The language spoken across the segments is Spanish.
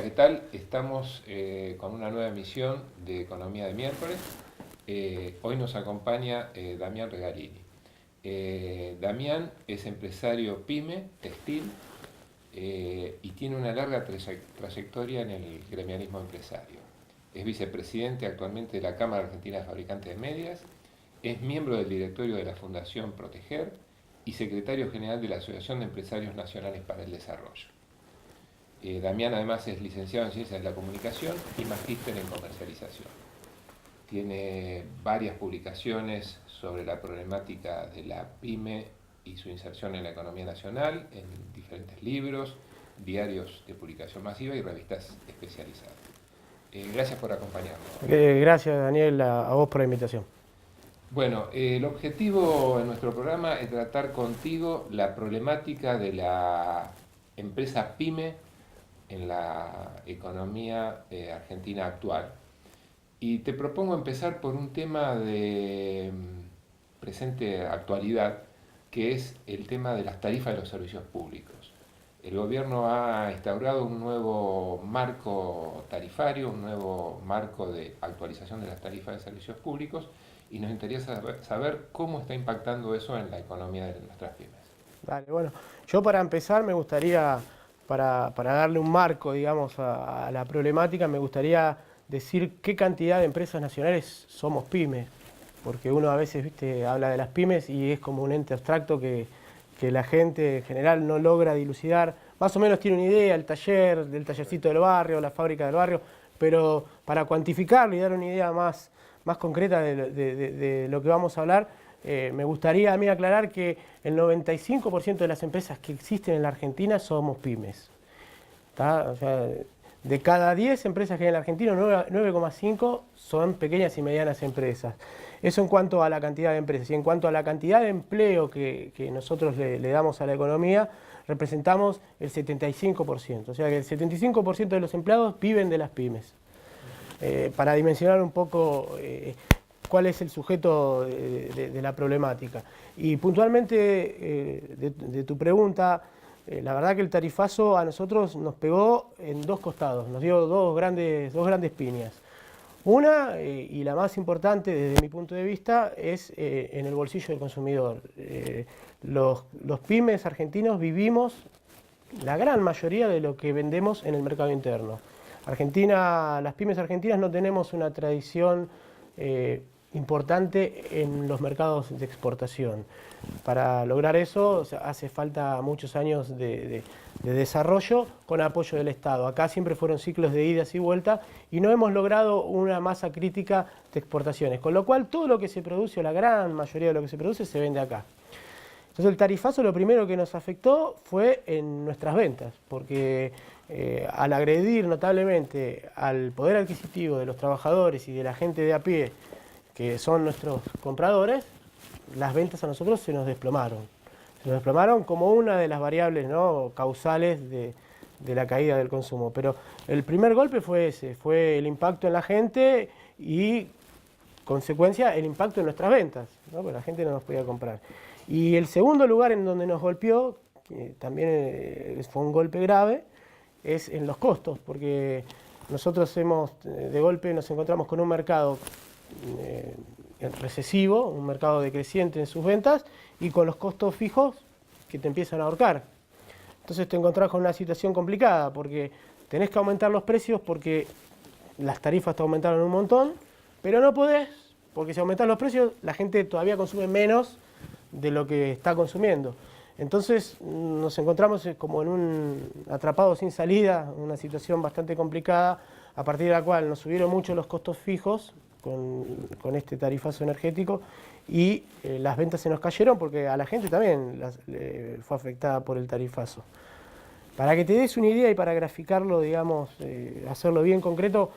¿qué tal? Estamos con una nueva emisión de Economía de Miércoles. Hoy nos acompaña Damián Regalini. Damián es empresario pyme, textil, y tiene una larga trayectoria en el gremialismo empresario. Es vicepresidente actualmente de la Cámara Argentina de Fabricantes de Medias, es miembro del directorio de la Fundación Proteger y secretario general de la Asociación de Empresarios Nacionales para el Desarrollo. Damián además es licenciado en Ciencias de la Comunicación y magíster en Comercialización. Tiene varias publicaciones sobre la problemática de la pyme y su inserción en la economía nacional, en diferentes libros, diarios de publicación masiva y revistas especializadas. Gracias por acompañarnos. Gracias, Daniel, a vos por la invitación. Bueno, el objetivo en nuestro programa es tratar contigo la problemática de la empresa pyme en la economía argentina actual. Y te propongo empezar por un tema de presente actualidad, que es el tema de las tarifas de los servicios públicos. El gobierno ha instaurado un nuevo marco tarifario, un nuevo marco de actualización de las tarifas de servicios públicos, y nos interesa saber cómo está impactando eso en la economía de nuestras pymes. Dale, bueno, yo para empezar me gustaría, para darle un marco, digamos, a la problemática, me gustaría decir qué cantidad de empresas nacionales somos pymes, porque uno a veces, viste, habla de las pymes y es como un ente abstracto que la gente en general no logra dilucidar. Más o menos tiene una idea, el taller, del tallercito del barrio, la fábrica del barrio, pero para cuantificarlo y dar una idea más concreta de lo que vamos a hablar, me gustaría a mí aclarar que el 95% de las empresas que existen en la Argentina somos pymes. O sea, de cada 10 empresas que hay en la Argentina, 9,5 son pequeñas y medianas empresas. Eso en cuanto a la cantidad de empresas. Y en cuanto a la cantidad de empleo que nosotros le damos a la economía, representamos el 75%. O sea que el 75% de los empleados viven de las pymes. Para dimensionar un poco cuál es el sujeto de la problemática. Y puntualmente de tu pregunta, la verdad que el tarifazo a nosotros nos pegó en dos costados, nos dio dos grandes piñas. Una, y la más importante desde mi punto de vista, es en el bolsillo del consumidor. Los pymes argentinos vivimos la gran mayoría de lo que vendemos en el mercado interno. Las pymes argentinas no tenemos una tradición importante en los mercados de exportación. Para lograr eso hace falta muchos años de desarrollo con apoyo del Estado. Acá siempre fueron ciclos de idas y vueltas y no hemos logrado una masa crítica de exportaciones, con lo cual todo lo que se produce, o la gran mayoría de lo que se produce, se vende acá. Entonces el tarifazo lo primero que nos afectó fue en nuestras ventas, porque al agredir notablemente al poder adquisitivo de los trabajadores y de la gente de a pie, que son nuestros compradores, las ventas a nosotros se nos desplomaron. Se nos desplomaron como una de las variables, ¿no?, causales de la caída del consumo. Pero el primer golpe fue ese, fue el impacto en la gente y, consecuencia, el impacto en nuestras ventas, ¿no?, porque la gente no nos podía comprar. Y el segundo lugar en donde nos golpeó, que también fue un golpe grave, es en los costos, porque nosotros de golpe nos encontramos con un mercado recesivo, un mercado decreciente en sus ventas y con los costos fijos que te empiezan a ahorcar. Entonces te encontrás con una situación complicada porque tenés que aumentar los precios porque las tarifas te aumentaron un montón, pero no podés, porque si aumentás los precios la gente todavía consume menos de lo que está consumiendo. Entonces nos encontramos como atrapados sin salida, una situación bastante complicada, a partir de la cual nos subieron mucho los costos fijos con este tarifazo energético y las ventas se nos cayeron porque a la gente también fue afectada por el tarifazo. Para que te des una idea y para graficarlo, digamos, hacerlo bien concreto,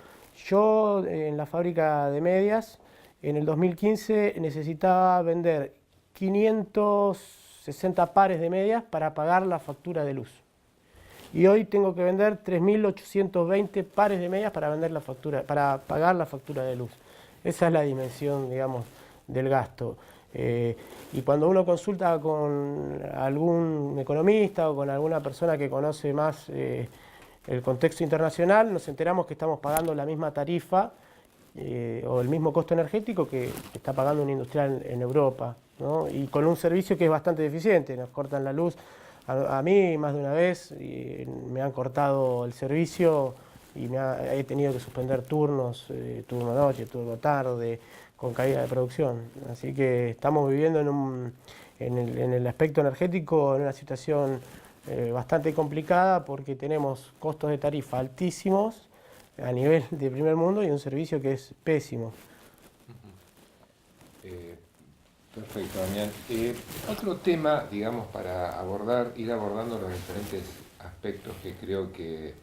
yo en la fábrica de medias, en el 2015 necesitaba vender 560 pares de medias para pagar la factura de luz. Y hoy tengo que vender 3.820 pares de medias para pagar la factura de luz. Esa es la dimensión, digamos, del gasto. Y cuando uno consulta con algún economista o con alguna persona que conoce más el contexto internacional, nos enteramos que estamos pagando la misma tarifa o el mismo costo energético que está pagando un industrial en Europa, ¿no? Y con un servicio que es bastante deficiente, nos cortan la luz. A mí más de una vez me han cortado el servicio y he tenido que suspender turnos, turno noche, turno tarde, con caída de producción. Así que estamos viviendo en el aspecto energético en una situación bastante complicada porque tenemos costos de tarifa altísimos a nivel de primer mundo y un servicio que es pésimo. Perfecto, Damián. Otro tema, digamos, para ir abordando los diferentes aspectos que creo que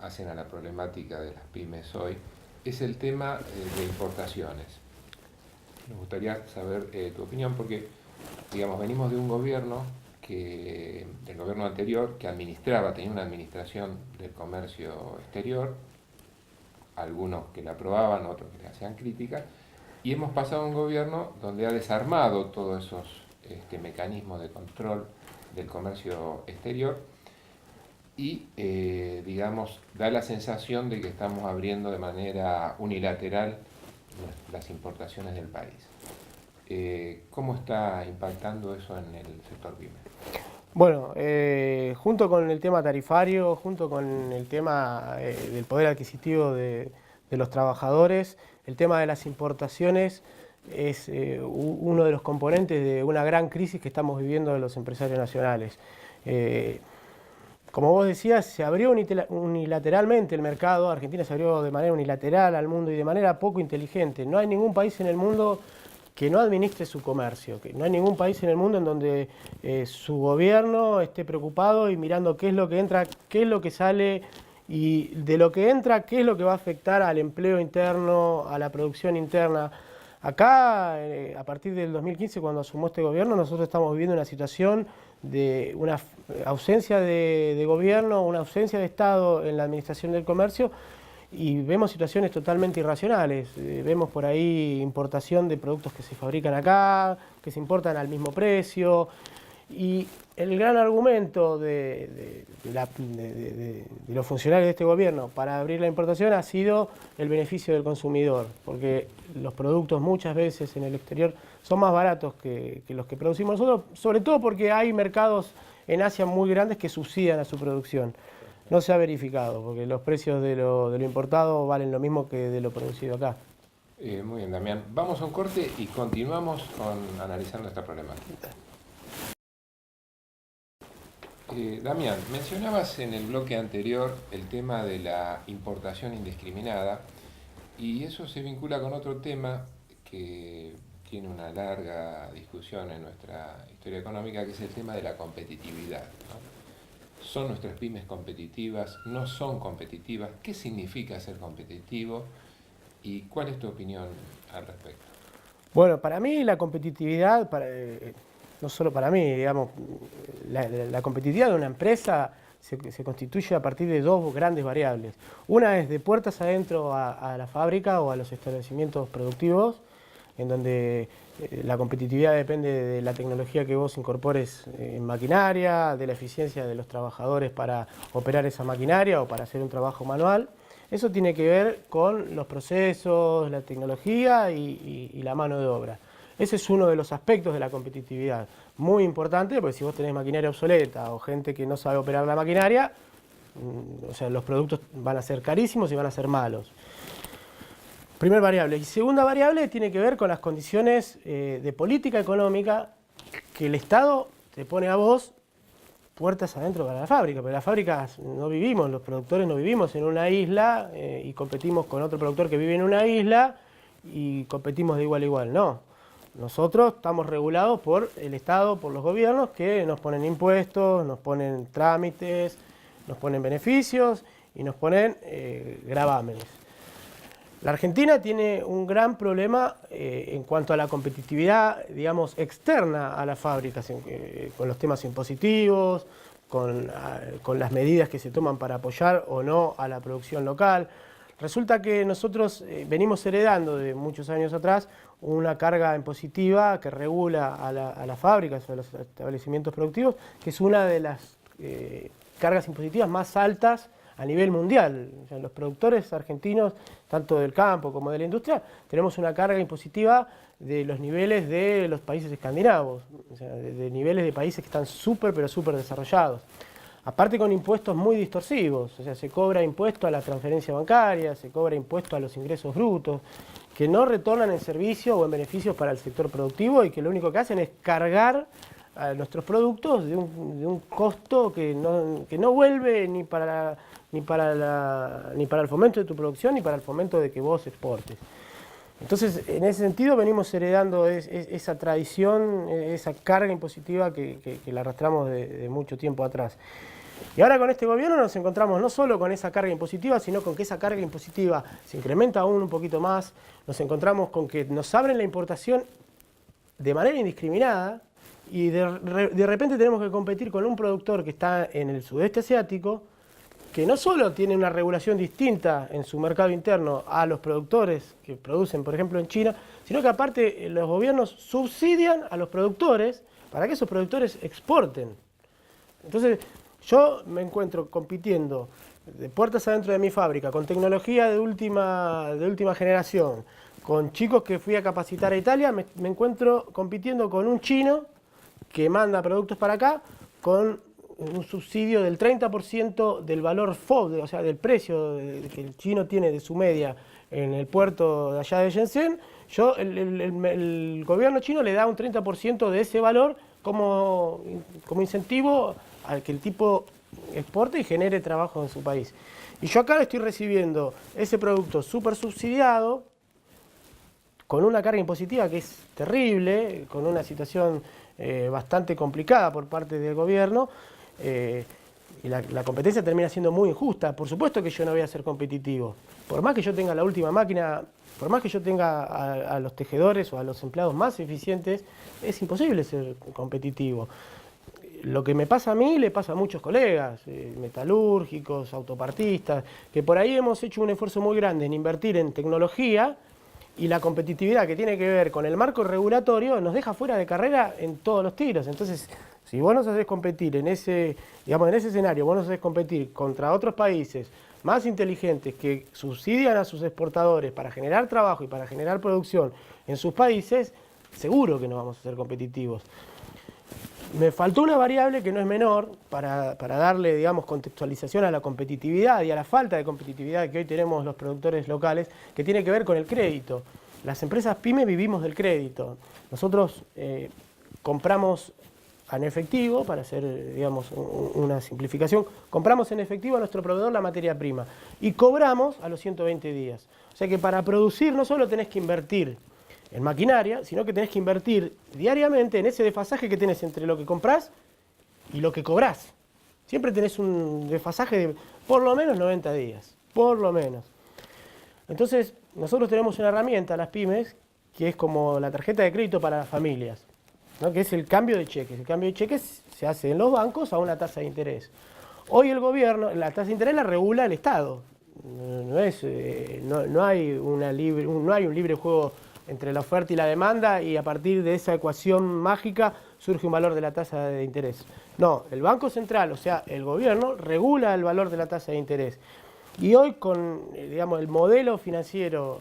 hacen a la problemática de las pymes hoy, es el tema de importaciones. Nos gustaría saber tu opinión porque, digamos, venimos de un gobierno del gobierno anterior que tenía una administración del comercio exterior, algunos que la aprobaban, otros que le hacían críticas, y hemos pasado a un gobierno donde ha desarmado todos esos mecanismos de control del comercio exterior y, digamos, da la sensación de que estamos abriendo de manera unilateral las importaciones del país. ¿Cómo está impactando eso en el sector pyme? Bueno, junto con el tema tarifario, junto con el tema del poder adquisitivo de los trabajadores, el tema de las importaciones es uno de los componentes de una gran crisis que estamos viviendo de los empresarios nacionales. Como vos decías, se abrió unilateralmente el mercado, Argentina se abrió de manera unilateral al mundo y de manera poco inteligente. No hay ningún país en el mundo que no administre su comercio, que no hay ningún país en el mundo en donde su gobierno esté preocupado y mirando qué es lo que entra, qué es lo que sale y de lo que entra, qué es lo que va a afectar al empleo interno, a la producción interna. Acá, a partir del 2015, cuando asumió este gobierno, nosotros estamos viviendo una situación de una ausencia de gobierno, una ausencia de Estado en la administración del comercio y vemos situaciones totalmente irracionales. Vemos por ahí importación de productos que se fabrican acá, que se importan al mismo precio. Y el gran argumento de los funcionarios de este gobierno para abrir la importación ha sido el beneficio del consumidor, porque los productos muchas veces en el exterior son más baratos que los que producimos nosotros, sobre todo porque hay mercados en Asia muy grandes que subsidian a su producción. No se ha verificado, porque los precios de lo importado valen lo mismo que de lo producido acá. Muy bien, Damián. Vamos a un corte y continuamos analizando esta problemática. Damián, mencionabas en el bloque anterior el tema de la importación indiscriminada y eso se vincula con otro tema que tiene una larga discusión en nuestra historia económica, que es el tema de la competitividad, ¿no? ¿Son nuestras pymes competitivas? ¿No son competitivas? ¿Qué significa ser competitivo? ¿Y cuál es tu opinión al respecto? Bueno, para mí la competitividad, no solo para mí, digamos, la competitividad de una empresa se constituye a partir de dos grandes variables. Una es de puertas adentro a la fábrica o a los establecimientos productivos, en donde la competitividad depende de la tecnología que vos incorpores en maquinaria, de la eficiencia de los trabajadores para operar esa maquinaria o para hacer un trabajo manual. Eso tiene que ver con los procesos, la tecnología y la mano de obra. Ese es uno de los aspectos de la competitividad, muy importante, porque si vos tenés maquinaria obsoleta o gente que no sabe operar la maquinaria, o sea, los productos van a ser carísimos y van a ser malos. Primera variable. Y segunda variable tiene que ver con las condiciones de política económica que el Estado te pone a vos puertas adentro para la fábrica, pero las fábricas no vivimos, los productores no vivimos en una isla y competimos con otro productor que vive en una isla y competimos de igual a igual, no. Nosotros estamos regulados por el Estado, por los gobiernos que nos ponen impuestos, nos ponen trámites, nos ponen beneficios y nos ponen gravámenes. La Argentina tiene un gran problema en cuanto a la competitividad, digamos, externa a las fábricas, con los temas impositivos, con las medidas que se toman para apoyar o no a la producción local. Resulta que nosotros venimos heredando de muchos años atrás una carga impositiva que regula a las fábricas o a los establecimientos productivos, que es una de las cargas impositivas más altas a nivel mundial. O sea, los productores argentinos, tanto del campo como de la industria, tenemos una carga impositiva de los niveles de los países escandinavos, o sea, de niveles de países que están pero súper desarrollados. Aparte con impuestos muy distorsivos, o sea, se cobra impuesto a la transferencia bancaria, se cobra impuesto a los ingresos brutos, que no retornan en servicio o en beneficios para el sector productivo y que lo único que hacen es cargar a nuestros productos de un costo que no vuelve ni para el fomento de tu producción ni para el fomento de que vos exportes. Entonces, en ese sentido venimos heredando esa tradición, esa carga impositiva que la arrastramos de mucho tiempo atrás. Y ahora con este gobierno nos encontramos no solo con esa carga impositiva, sino con que esa carga impositiva se incrementa aún un poquito más. Nos encontramos con que nos abren la importación de manera indiscriminada y de repente tenemos que competir con un productor que está en el sudeste asiático, que no solo tiene una regulación distinta en su mercado interno a los productores que producen, por ejemplo, en China, sino que aparte los gobiernos subsidian a los productores para que esos productores exporten. Entonces, yo me encuentro compitiendo de puertas adentro de mi fábrica, con tecnología de última generación, con chicos que fui a capacitar a Italia, me encuentro compitiendo con un chino que manda productos para acá, con un subsidio del 30% del valor FOB, o sea, del precio que el chino tiene de su media en el puerto de allá de Shenzhen. El gobierno chino le da un 30% de ese valor como incentivo al que el tipo exporte y genere trabajo en su país. Y yo acá estoy recibiendo ese producto súper subsidiado, con una carga impositiva que es terrible, con una situación bastante complicada por parte del gobierno, y la competencia termina siendo muy injusta. Por supuesto que yo no voy a ser competitivo. Por más que yo tenga la última máquina, por más que yo tenga a los tejedores o a los empleados más eficientes, es imposible ser competitivo. Lo que me pasa a mí le pasa a muchos colegas, metalúrgicos, autopartistas, que por ahí hemos hecho un esfuerzo muy grande en invertir en tecnología, y la competitividad que tiene que ver con el marco regulatorio nos deja fuera de carrera en todos los tiros. Entonces, si vos nos haces competir en ese escenario, vos nos haces competir contra otros países más inteligentes que subsidian a sus exportadores para generar trabajo y para generar producción en sus países, seguro que no vamos a ser competitivos. Me faltó una variable que no es menor para darle, digamos, contextualización a la competitividad y a la falta de competitividad que hoy tenemos los productores locales, que tiene que ver con el crédito. Las empresas PYME vivimos del crédito. Nosotros compramos en efectivo, para hacer, digamos, una simplificación, compramos en efectivo a nuestro proveedor la materia prima y cobramos a los 120 días. O sea que para producir no solo tenés que invertir en maquinaria, sino que tenés que invertir diariamente en ese desfasaje que tenés entre lo que comprás y lo que cobrás. Siempre tenés un desfasaje de por lo menos 90 días, por lo menos. Entonces, nosotros tenemos una herramienta, las pymes, que es como la tarjeta de crédito para las familias, ¿no? Que es el cambio de cheques. El cambio de cheques se hace en los bancos a una tasa de interés. Hoy el gobierno, la tasa de interés la regula el Estado. No hay un libre juego entre la oferta y la demanda y a partir de esa ecuación mágica surge un valor de la tasa de interés. No, el Banco Central, o sea, el gobierno, regula el valor de la tasa de interés. Y hoy con, digamos, el modelo financiero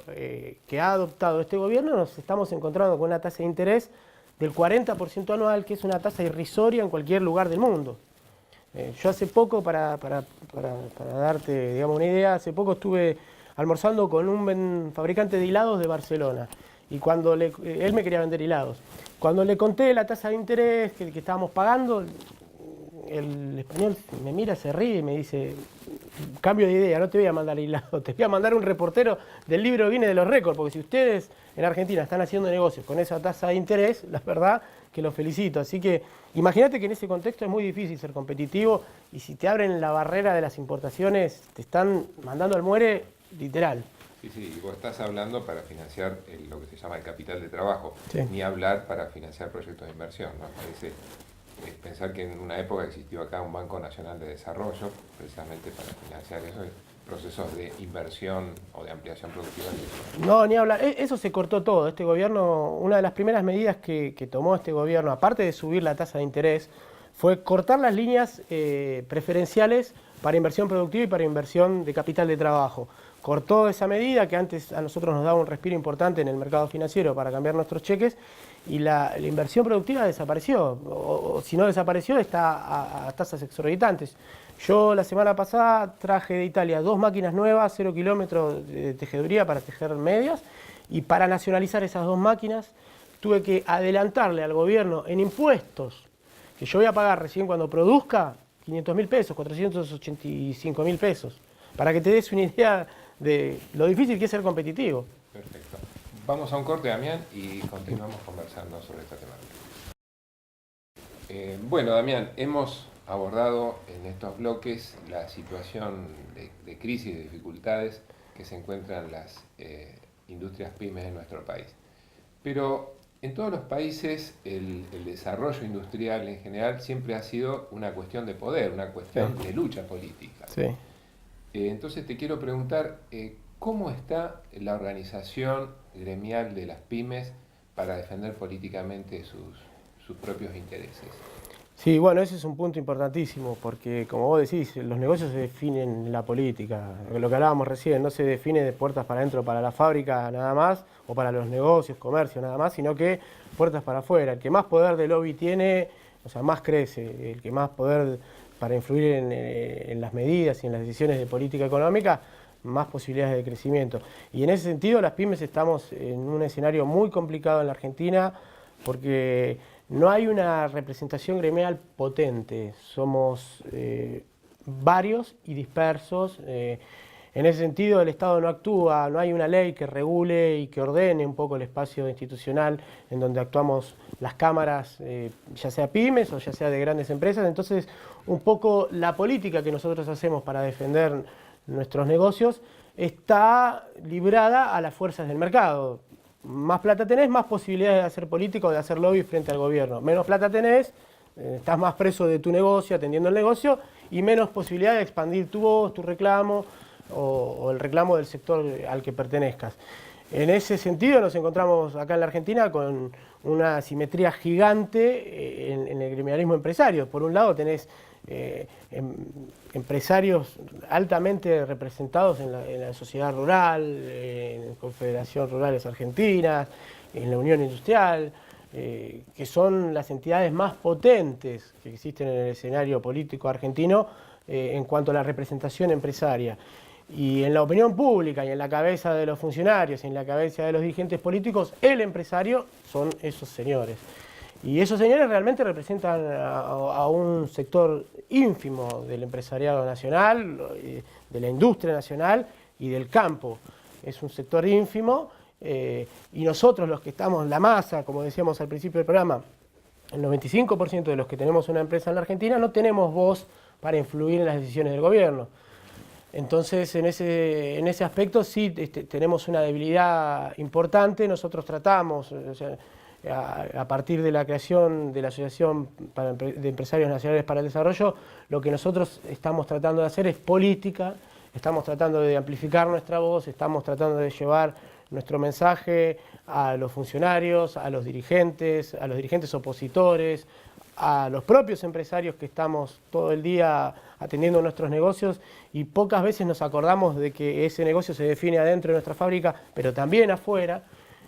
que ha adoptado este gobierno, nos estamos encontrando con una tasa de interés del 40% anual, que es una tasa irrisoria en cualquier lugar del mundo. Yo hace poco, para darte, digamos, una idea, hace poco estuve almorzando con un fabricante de hilados de Barcelona. Y cuando él me quería vender hilados. Cuando le conté la tasa de interés que estábamos pagando, el español me mira, se ríe y me dice, cambio de idea, no te voy a mandar hilado, te voy a mandar un reportero del libro Guinness de los récords, porque si ustedes en Argentina están haciendo negocios con esa tasa de interés, la verdad que los felicito. Así que imagínate que en ese contexto es muy difícil ser competitivo y si te abren la barrera de las importaciones, te están mandando al muere literal. Sí, y vos estás hablando para financiar lo que se llama el capital de trabajo, sí. Ni hablar para financiar proyectos de inversión, ¿no? Parece pensar que en una época existió acá un Banco Nacional de Desarrollo, precisamente para financiar esos procesos de inversión o de ampliación productiva. No, ni hablar, eso se cortó todo. Este gobierno, una de las primeras medidas que tomó este gobierno, aparte de subir la tasa de interés, fue cortar las líneas preferenciales para inversión productiva y para inversión de capital de trabajo. Cortó esa medida que antes a nosotros nos daba un respiro importante en el mercado financiero para cambiar nuestros cheques, y la inversión productiva desapareció, o si no desapareció está a tasas exorbitantes. Yo la semana pasada traje de Italia 2 máquinas nuevas, 0 kilómetros de tejeduría para tejer medias, y para nacionalizar esas 2 máquinas tuve que adelantarle al gobierno en impuestos, que yo voy a pagar recién cuando produzca, 500.000 pesos, 485.000 pesos, para que te des una idea de lo difícil que es ser competitivo. Perfecto. Vamos a un corte, Damián, y continuamos conversando sobre esta temática. Bueno, Damián, hemos abordado en estos bloques la situación de crisis y de dificultades que se encuentran las industrias pymes en nuestro país. Pero en todos los países el desarrollo industrial en general siempre ha sido una cuestión de poder, una cuestión de lucha política. Sí. Entonces te quiero preguntar, ¿cómo está la organización gremial de las pymes para defender políticamente sus propios intereses? Sí, bueno, ese es un punto importantísimo, porque como vos decís, los negocios se definen en la política. Lo que hablábamos recién, no se define de puertas para adentro para la fábrica nada más, o para los negocios, comercio nada más, sino que puertas para afuera. El que más poder de lobby tiene, o sea, más crece. El que más poder para influir en las medidas y en las decisiones de política económica, más posibilidades de crecimiento. Y en ese sentido, las pymes estamos en un escenario muy complicado en la Argentina, porque no hay una representación gremial potente, somos varios y dispersos. En ese sentido el Estado no actúa, no hay una ley que regule y que ordene un poco el espacio institucional en donde actuamos las cámaras, ya sea pymes o ya sea de grandes empresas. Entonces, un poco la política que nosotros hacemos para defender nuestros negocios está librada a las fuerzas del mercado. Más plata tenés, más posibilidades de hacer política o de hacer lobby frente al gobierno. Menos plata tenés, estás más preso de tu negocio, atendiendo el negocio, y menos posibilidad de expandir tu voz, tu reclamo o el reclamo del sector al que pertenezcas. En ese sentido nos encontramos acá en la Argentina con una asimetría gigante en el gremialismo empresario. Por un lado tenés empresarios altamente representados en la sociedad rural, en la Confederación Rurales Argentinas, en la Unión Industrial, que son las entidades más potentes que existen en el escenario político argentino en cuanto a la representación empresaria. Y en la opinión pública y en la cabeza de los funcionarios y en la cabeza de los dirigentes políticos, el empresario son esos señores. Y esos señores realmente representan a un sector ínfimo del empresariado nacional, de la industria nacional y del campo. Es un sector ínfimo y nosotros los que estamos, la masa, como decíamos al principio del programa, el 95% de los que tenemos una empresa en la Argentina no tenemos voz para influir en las decisiones del gobierno. Entonces, en ese aspecto sí tenemos una debilidad importante. Nosotros tratamos, o sea, a partir de la creación de la Asociación de Empresarios Nacionales para el Desarrollo, lo que nosotros estamos tratando de hacer es política, estamos tratando de amplificar nuestra voz, estamos tratando de llevar nuestro mensaje a los funcionarios, a los dirigentes opositores, a los propios empresarios que estamos todo el día atendiendo nuestros negocios y pocas veces nos acordamos de que ese negocio se define adentro de nuestra fábrica, pero también afuera.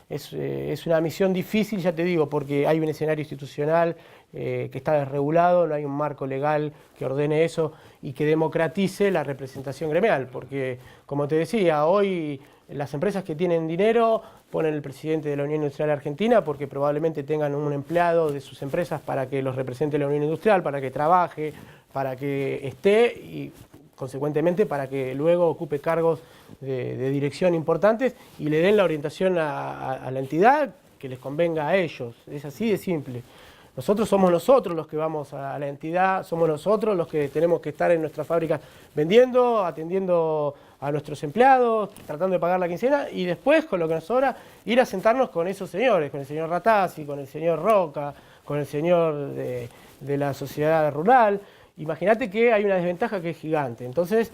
Es una misión difícil, ya te digo, porque hay un escenario institucional que está desregulado, no hay un marco legal que ordene eso y que democratice la representación gremial, porque, como te decía, hoy las empresas que tienen dinero ponen el presidente de la Unión Industrial Argentina porque probablemente tengan un empleado de sus empresas para que los represente la Unión Industrial, para que trabaje, para que esté y consecuentemente para que luego ocupe cargos de dirección importantes y le den la orientación a la entidad que les convenga a ellos. Es así de simple. Nosotros somos nosotros los que vamos a la entidad, somos nosotros los que tenemos que estar en nuestras fábricas vendiendo, atendiendo a nuestros empleados, tratando de pagar la quincena y después, con lo que nos sobra, ir a sentarnos con esos señores, con el señor Ratazzi, con el señor Roca, con el señor de la sociedad rural. Imagínate que hay una desventaja que es gigante. Entonces,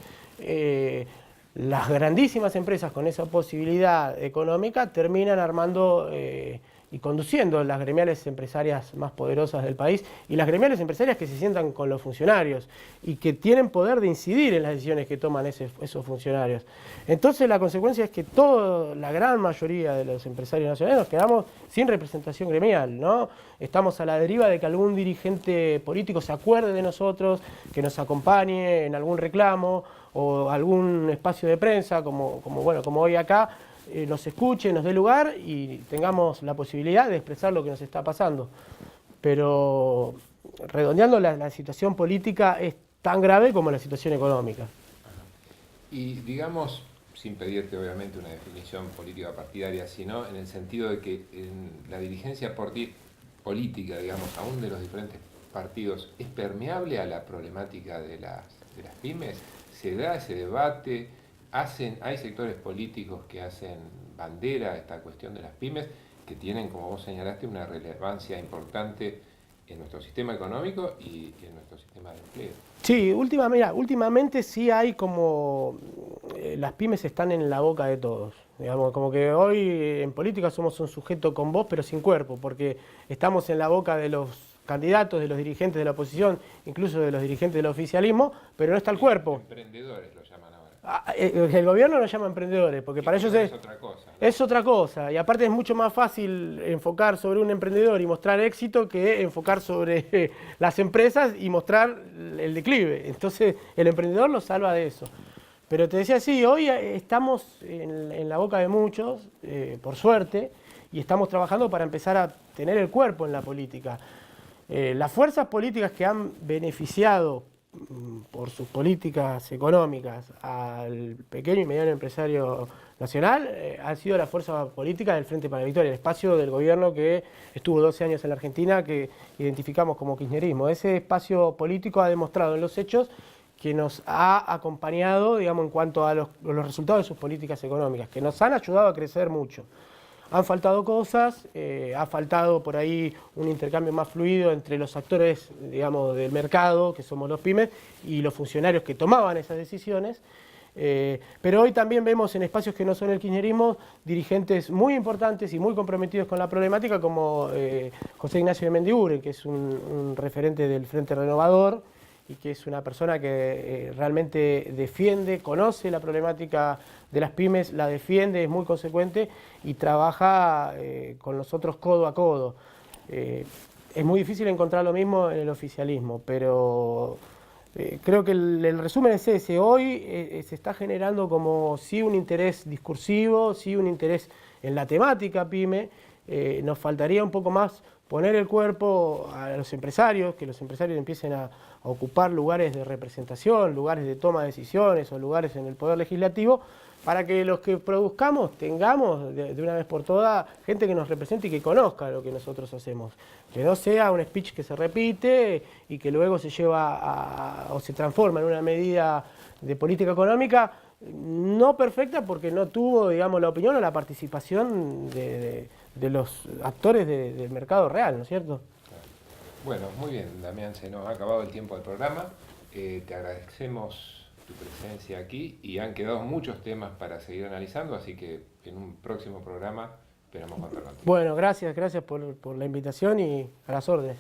las grandísimas empresas con esa posibilidad económica terminan armando y conduciendo las gremiales empresarias más poderosas del país y las gremiales empresarias que se sientan con los funcionarios y que tienen poder de incidir en las decisiones que toman esos funcionarios. Entonces la consecuencia es que la gran mayoría de los empresarios nacionales nos quedamos sin representación gremial, ¿no? Estamos a la deriva de que algún dirigente político se acuerde de nosotros, que nos acompañe en algún reclamo o algún espacio de prensa, como hoy acá, nos escuche, nos dé lugar y tengamos la posibilidad de expresar lo que nos está pasando. Pero redondeando, la situación política es tan grave como la situación económica. Y digamos, sin pedirte obviamente una definición política partidaria, sino en el sentido de que en la dirigencia política, digamos, aún de los diferentes partidos, ¿es permeable a la problemática de las pymes? ¿Se da ese debate? Hay sectores políticos que hacen bandera a esta cuestión de las pymes, que tienen, como vos señalaste, una relevancia importante en nuestro sistema económico y en nuestro sistema de empleo. Sí, últimamente sí hay como las pymes están en la boca de todos. Digamos, como que hoy en política somos un sujeto con voz pero sin cuerpo, porque estamos en la boca de los candidatos, de los dirigentes de la oposición, incluso de los dirigentes del oficialismo, pero no está el cuerpo. Emprendedores lo llaman ahora. El gobierno lo llama emprendedores, porque para ellos es otra cosa, ¿no? Es otra cosa, y aparte es mucho más fácil enfocar sobre un emprendedor y mostrar éxito que enfocar sobre las empresas y mostrar el declive. Entonces el emprendedor lo salva de eso. Pero te decía, sí, hoy estamos en la boca de muchos, por suerte, y estamos trabajando para empezar a tener el cuerpo en la política. Las fuerzas políticas que han beneficiado por sus políticas económicas al pequeño y mediano empresario nacional ha sido la fuerza política del Frente para la Victoria, el espacio del gobierno que estuvo 12 años en la Argentina, que identificamos como kirchnerismo. Ese espacio político ha demostrado en los hechos que nos ha acompañado, digamos, en cuanto a los resultados de sus políticas económicas, que nos han ayudado a crecer mucho. Han faltado cosas, ha faltado por ahí un intercambio más fluido entre los actores, digamos, del mercado, que somos los pymes, y los funcionarios que tomaban esas decisiones. Pero hoy también vemos en espacios que no son el kirchnerismo dirigentes muy importantes y muy comprometidos con la problemática, como José Ignacio de Mendiguren, que es un referente del Frente Renovador y que es una persona que realmente defiende, conoce la problemática de las pymes, la defiende, es muy consecuente y trabaja con nosotros codo a codo. Es muy difícil encontrar lo mismo en el oficialismo, pero creo que el resumen es ese. Hoy se está generando como sí un interés discursivo, sí un interés en la temática pyme. Nos faltaría un poco más poner el cuerpo a los empresarios, que los empresarios empiecen a ocupar lugares de representación, lugares de toma de decisiones o lugares en el poder legislativo, para que los que produzcamos tengamos de una vez por todas gente que nos represente y que conozca lo que nosotros hacemos. Que no sea un speech que se repite y que luego se lleva o se transforma en una medida de política económica no perfecta porque no tuvo, digamos, la opinión o la participación de los actores del mercado real, ¿no es cierto? Bueno, muy bien, Damián, se nos ha acabado el tiempo del programa. Te agradecemos tu presencia aquí y han quedado muchos temas para seguir analizando, así que en un próximo programa esperamos contar contigo. Bueno, gracias por la invitación y a las órdenes.